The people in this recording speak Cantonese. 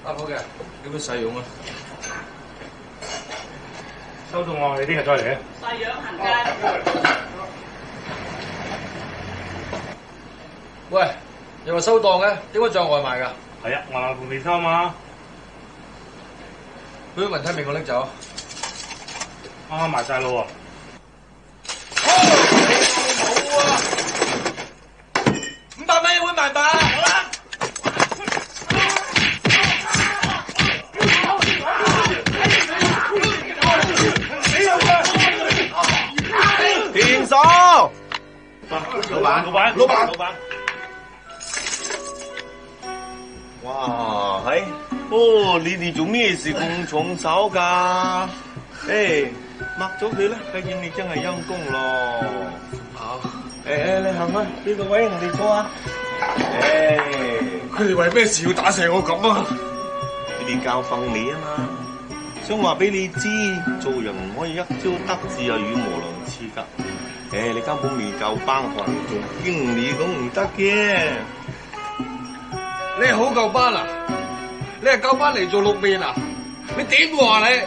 好嘅，叫佢細蓉啊。收到我，你聽日再嚟啊。細樣行街。喂，又話收檔嘅，點解仲有外賣㗎？係啊，外賣部未收嘛。佢啲雲吞麵我拎走。啱啱賣晒咯喎。冇啊！500蚊一碗賣吧。好啦。田嫂，老闆，哇，係，哦，你哋做咩事咁重手㗎？誒，抹咗佢啦，睇見你真係陰公咯。好。你行開，呢個位我哋坐啊。佢哋為咩事要打成我咁啊？佢哋教訓你啊嘛，想話俾你知，做人唔可以一朝得志就語無倫次㗎。你根本未夠班，還做經理咁唔得嘅。你係好夠班啊？你係夠班嚟做淥麵啊？你點話你？